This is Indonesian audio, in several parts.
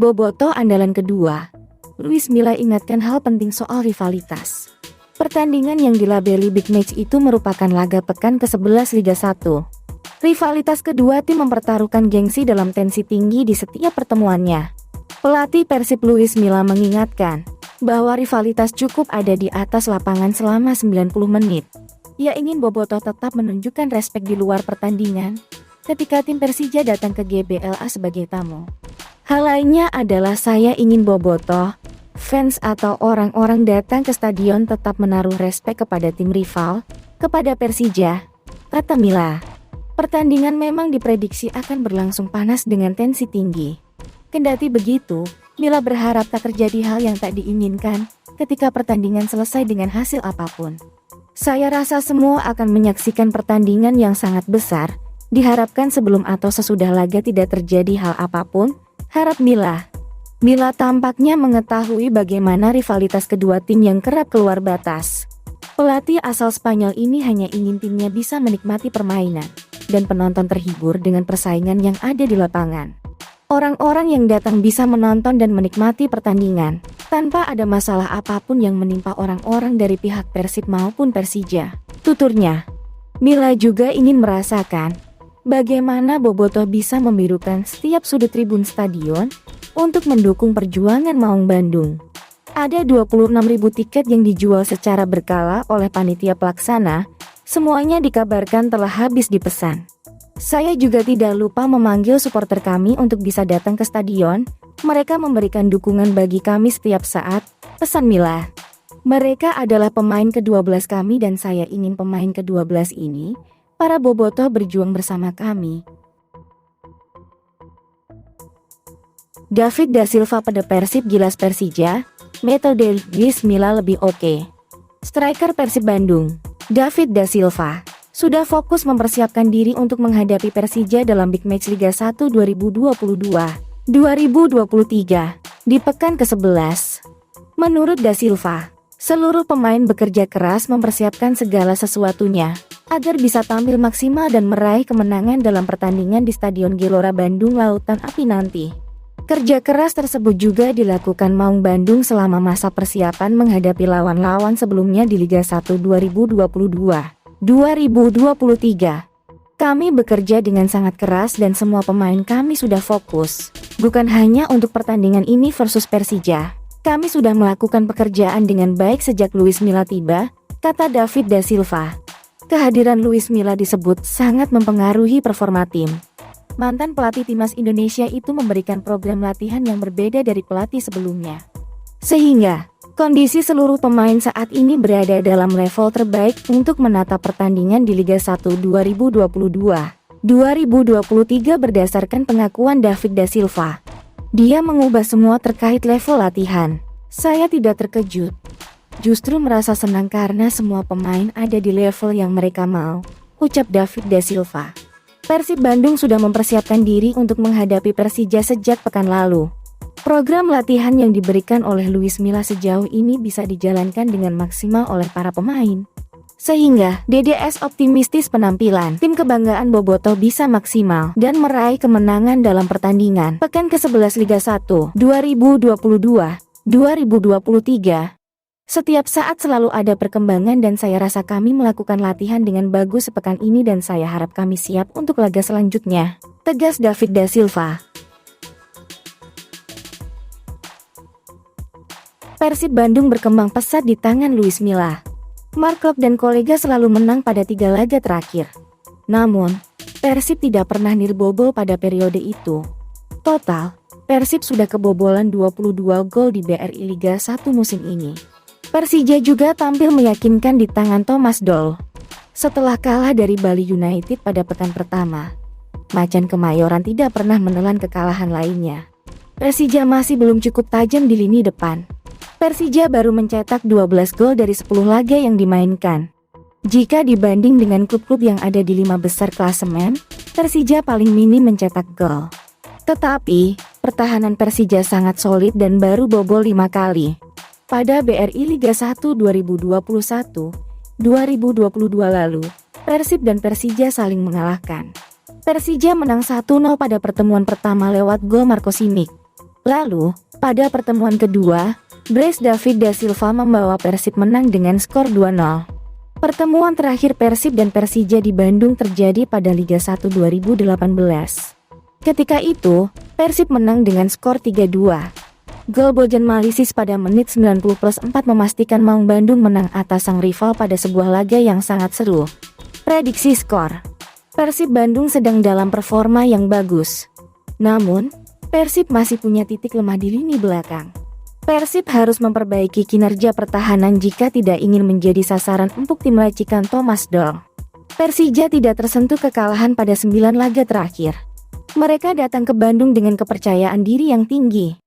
Bobotoh andalan kedua. Luis Milla ingatkan hal penting soal rivalitas. Pertandingan yang dilabeli Big Match itu merupakan laga pekan ke-11 Liga 1. Rivalitas kedua tim mempertaruhkan gengsi dalam tensi tinggi di setiap pertemuannya. Pelatih Persib Luis Milla mengingatkan bahwa rivalitas cukup ada di atas lapangan selama 90 menit. Ia ingin Bobotoh tetap menunjukkan respek di luar pertandingan ketika tim Persija datang ke GBLA sebagai tamu. Hal lainnya adalah saya ingin Bobotoh, fans atau orang-orang datang ke stadion tetap menaruh respek kepada tim rival, kepada Persija, kata Milla. Pertandingan memang diprediksi akan berlangsung panas dengan tensi tinggi. Kendati begitu, Milla berharap tak terjadi hal yang tak diinginkan ketika pertandingan selesai dengan hasil apapun. Saya rasa semua akan menyaksikan pertandingan yang sangat besar, diharapkan sebelum atau sesudah laga tidak terjadi hal apapun, harap Milla. Milla tampaknya mengetahui bagaimana rivalitas kedua tim yang kerap keluar batas. Pelatih asal Spanyol ini hanya ingin timnya bisa menikmati permainan, dan penonton terhibur dengan persaingan yang ada di lapangan. Orang-orang yang datang bisa menonton dan menikmati pertandingan, tanpa ada masalah apapun yang menimpa orang-orang dari pihak Persib maupun Persija, tuturnya. Milla juga ingin merasakan bagaimana Bobotoh bisa membirukan setiap sudut tribun stadion untuk mendukung perjuangan Maung Bandung. Ada 26.000 tiket yang dijual secara berkala oleh panitia pelaksana, semuanya dikabarkan telah habis dipesan. Saya juga tidak lupa memanggil supporter kami untuk bisa datang ke stadion, mereka memberikan dukungan bagi kami setiap saat, pesan Milla. Mereka adalah pemain ke-12 kami dan saya ingin pemain ke-12 ini, para Bobotoh berjuang bersama kami. David da Silva pada Persib Gilas Persija, metode Luis Milla lebih oke. Striker Persib Bandung, David da Silva, sudah fokus mempersiapkan diri untuk menghadapi Persija dalam Big Match Liga 1 2022-2023 di pekan ke-11. Menurut da Silva, seluruh pemain bekerja keras mempersiapkan segala sesuatunya agar bisa tampil maksimal dan meraih kemenangan dalam pertandingan di Stadion Gelora Bandung Lautan Api nanti. Kerja keras tersebut juga dilakukan Maung Bandung selama masa persiapan menghadapi lawan-lawan sebelumnya di Liga 1 2022-2023. Kami bekerja dengan sangat keras dan semua pemain kami sudah fokus. Bukan hanya untuk pertandingan ini versus Persija. Kami sudah melakukan pekerjaan dengan baik sejak Luis Milla tiba, kata David da Silva. Kehadiran Luis Milla disebut sangat mempengaruhi performa tim. Mantan pelatih timnas Indonesia itu memberikan program latihan yang berbeda dari pelatih sebelumnya. Sehingga kondisi seluruh pemain saat ini berada dalam level terbaik untuk menatap pertandingan di Liga 1 2022-2023 berdasarkan pengakuan David da Silva. Dia mengubah semua terkait level latihan. Saya tidak terkejut. Justru merasa senang karena semua pemain ada di level yang mereka mau, ucap David da Silva. Persib Bandung sudah mempersiapkan diri untuk menghadapi Persija sejak pekan lalu. Program latihan yang diberikan oleh Luis Milla sejauh ini bisa dijalankan dengan maksimal oleh para pemain. Sehingga, DDS optimistis penampilan tim kebanggaan Bobotoh bisa maksimal dan meraih kemenangan dalam pertandingan pekan ke-11 Liga 1 2022-2023. Setiap saat selalu ada perkembangan dan saya rasa kami melakukan latihan dengan bagus sepekan ini dan saya harap kami siap untuk laga selanjutnya, tegas David da Silva. Persib Bandung berkembang pesat di tangan Luis Milla. Mark Klok dan kolega selalu menang pada 3 laga terakhir. Namun, Persib tidak pernah nirbobol pada periode itu. Total, Persib sudah kebobolan 22 gol di BRI Liga 1 musim ini. Persija juga tampil meyakinkan di tangan Thomas Doll. Setelah kalah dari Bali United pada pekan pertama, Macan Kemayoran tidak pernah menelan kekalahan lainnya. Persija masih belum cukup tajam di lini depan. Persija baru mencetak 12 gol dari 10 laga yang dimainkan. Jika dibanding dengan klub-klub yang ada di 5 besar klasemen, Persija paling minim mencetak gol. Tetapi, pertahanan Persija sangat solid dan baru bobol 5 kali. Pada BRI Liga 1 2021-2022 lalu, Persib dan Persija saling mengalahkan. Persija menang 1-0 pada pertemuan pertama lewat gol Marco Simic. Lalu, pada pertemuan kedua, Brace David da Silva membawa Persib menang dengan skor 2-0. Pertemuan terakhir Persib dan Persija di Bandung terjadi pada Liga 1 2018. Ketika itu, Persib menang dengan skor 3-2. Gol Bojan Malisis pada menit 90+4 memastikan Maung Bandung menang atas sang rival pada sebuah laga yang sangat seru. Prediksi skor. Persib Bandung sedang dalam performa yang bagus. Namun, Persib masih punya titik lemah di lini belakang. Persib harus memperbaiki kinerja pertahanan jika tidak ingin menjadi sasaran empuk tim racikan Thomas Doll. Persija tidak tersentuh kekalahan pada 9 laga terakhir. Mereka datang ke Bandung dengan kepercayaan diri yang tinggi.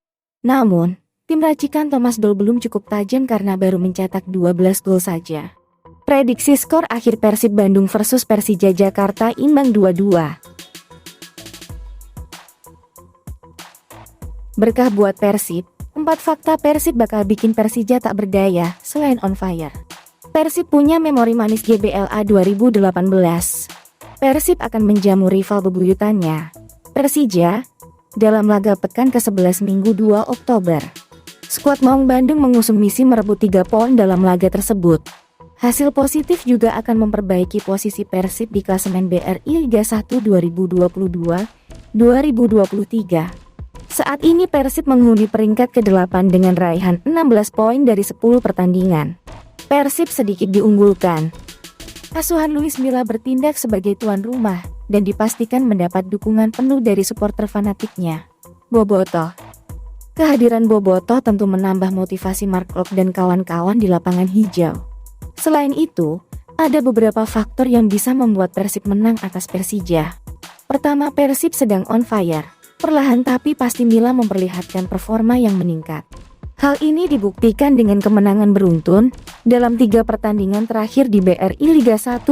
Namun, tim racikan Thomas Doll belum cukup tajam karena baru mencetak 12 gol saja. Prediksi skor akhir Persib Bandung versus Persija Jakarta imbang 2-2. Berkah buat Persib, 4 fakta Persib bakal bikin Persija tak berdaya selain on fire. Persib punya memori manis GBLA 2018. Persib akan menjamu rival bebuyutannya, Persija, dalam laga pekan ke-11 Minggu 2 Oktober. Skuad Maung Bandung mengusung misi merebut 3 poin dalam laga tersebut. Hasil positif juga akan memperbaiki posisi Persib di klasemen BRI Liga 1 2022-2023. Saat ini Persib menghuni peringkat ke-8 dengan raihan 16 poin dari 10 pertandingan. Persib sedikit diunggulkan. Asuhan Luis Milla bertindak sebagai tuan rumah dan dipastikan mendapat dukungan penuh dari supporter fanatiknya. Bobotoh. Kehadiran Bobotoh tentu menambah motivasi Mark Klok dan kawan-kawan di lapangan hijau. Selain itu, ada beberapa faktor yang bisa membuat Persib menang atas Persija. Pertama, Persib sedang on fire. Perlahan tapi pasti Milla memperlihatkan performa yang meningkat. Hal ini dibuktikan dengan kemenangan beruntun dalam 3 pertandingan terakhir di BRI Liga 1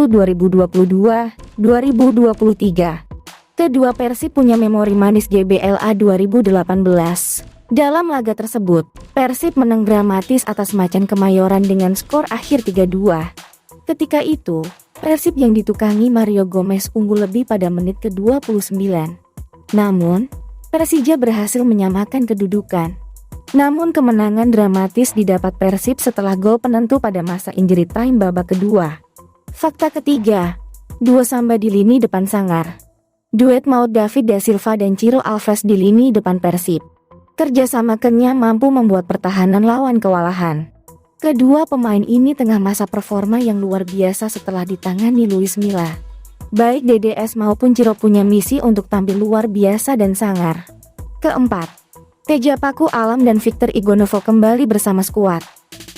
2022-2023. Kedua, Persib punya memori manis GBLA 2018. Dalam laga tersebut, Persib menang dramatis atas Macan Kemayoran dengan skor akhir 3-2. Ketika itu, Persib yang ditukangi Mario Gomez unggul lebih pada menit ke-29. Namun, Persija berhasil menyamakan kedudukan. Namun kemenangan dramatis didapat Persib setelah gol penentu pada masa injury time babak kedua. Fakta ketiga, duo Samba di lini depan sangar. Duet maut David da Silva dan Ciro Alves di lini depan Persib. Kerjasama kenyang mampu membuat pertahanan lawan kewalahan. Kedua pemain ini tengah masa performa yang luar biasa setelah ditangani Luis Milla. Baik DDS maupun Ciro punya misi untuk tampil luar biasa dan sangar. Keempat, Teja Paku Alam dan Victor Igonovo kembali bersama skuad.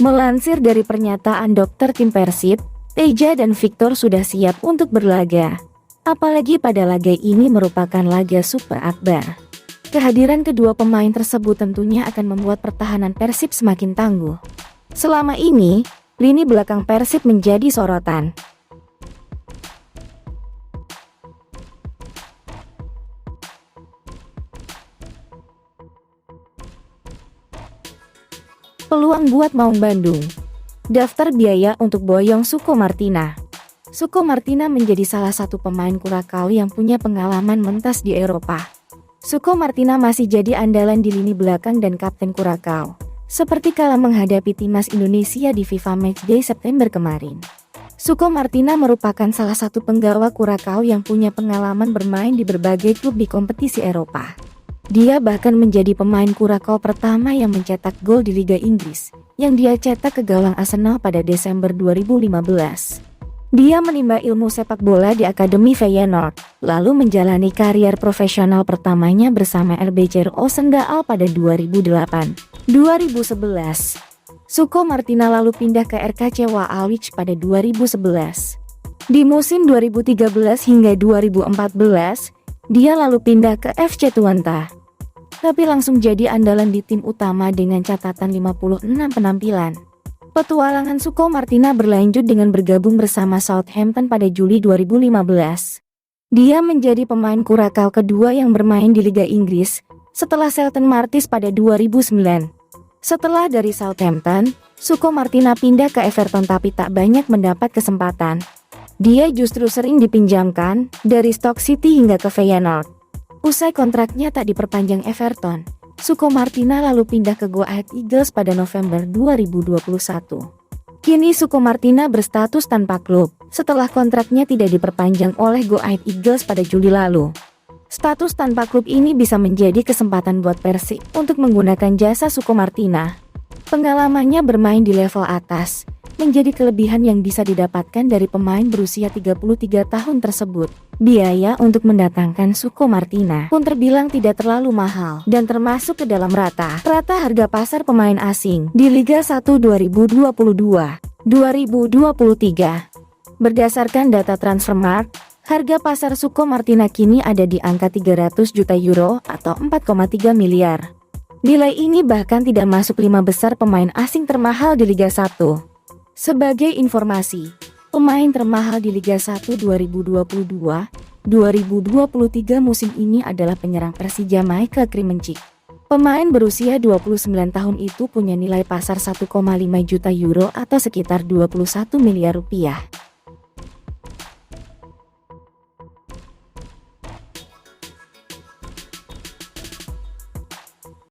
Melansir dari pernyataan dokter tim Persib, Teja dan Victor sudah siap untuk berlaga. Apalagi pada laga ini merupakan laga super akbar. Kehadiran kedua pemain tersebut tentunya akan membuat pertahanan Persib semakin tangguh. Selama ini, lini belakang Persib menjadi sorotan. Peluang buat Maung Bandung. Daftar biaya untuk boyong Suko Martina. Suko Martina menjadi salah satu pemain Kurakau yang punya pengalaman mentas di Eropa. Suko Martina masih jadi andalan di lini belakang dan kapten Kurakau, seperti kala menghadapi timnas Indonesia di FIFA Matchday September kemarin. Suko Martina merupakan salah satu penggawa Kurakau yang punya pengalaman bermain di berbagai klub di kompetisi Eropa. Dia bahkan menjadi pemain Kurakau pertama yang mencetak gol di Liga Inggris, yang dia cetak ke gawang Arsenal pada Desember 2015. Dia menimba ilmu sepak bola di Akademi Feyenoord, lalu menjalani karier profesional pertamanya bersama RB Roosendaal pada 2008-2011. Suko Martina lalu pindah ke RKC Waalwijk pada 2011. Di musim 2013 hingga 2014, dia lalu pindah ke FC Twente, tapi langsung jadi andalan di tim utama dengan catatan 56 penampilan. Petualangan Suko Martina berlanjut dengan bergabung bersama Southampton pada Juli 2015. Dia menjadi pemain Kurakau kedua yang bermain di Liga Inggris, setelah Selton Martis pada 2009. Setelah dari Southampton, Suko Martina pindah ke Everton tapi tak banyak mendapat kesempatan. Dia justru sering dipinjamkan dari Stoke City hingga ke Feyenoord. Usai kontraknya tak diperpanjang Everton, Suko Martina lalu pindah ke Go Ahead Eagles pada November 2021. Kini Suko Martina berstatus tanpa klub setelah kontraknya tidak diperpanjang oleh Go Ahead Eagles pada Juli lalu. Status tanpa klub ini bisa menjadi kesempatan buat Persib untuk menggunakan jasa Suko Martina. Pengalamannya bermain di level atas menjadi kelebihan yang bisa didapatkan dari pemain berusia 33 tahun tersebut. Biaya untuk mendatangkan Suko Martina pun terbilang tidak terlalu mahal dan termasuk ke dalam rata harga pasar pemain asing di Liga 1 2022-2023. Berdasarkan data Transfermarkt, harga pasar Suko Martina kini ada di angka 300 juta euro atau 4,3 miliar. Nilai ini bahkan tidak masuk 5 besar pemain asing termahal di Liga 1. Sebagai informasi, pemain termahal di Liga 1 2022-2023 musim ini adalah penyerang Persija Michael Krimenchik. Pemain berusia 29 tahun itu punya nilai pasar 1,5 juta euro atau sekitar 21 miliar rupiah.